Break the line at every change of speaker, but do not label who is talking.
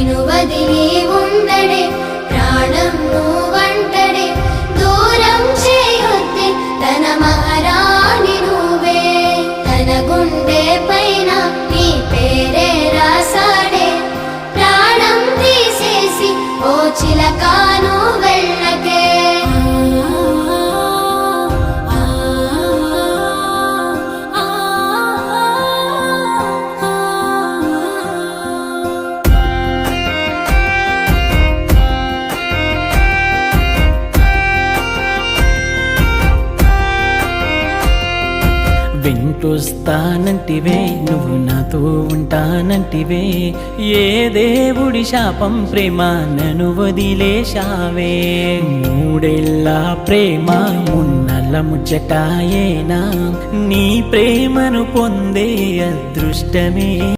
నిను వదిలి ఉండడే ప్రాణం నువ్వంటడే దూరం చేయొద్దే తన మహారాణి నువ్వే తన గుండె పైన నీ పేరే రాసాడే ప్రాణం తీసేసి ఓ చిలకాను వెళ్ళకే
వెంటొస్తానంటివే నువ్వు నాతో ఉంటానంటివే ఏ దేవుడి శాపం ప్రేమ నన్ను వదిలేశావే మూడేళ్ళ ప్రేమ మున్నల ముచ్చటాయేనా నీ ప్రేమను పొందే అదృష్టమే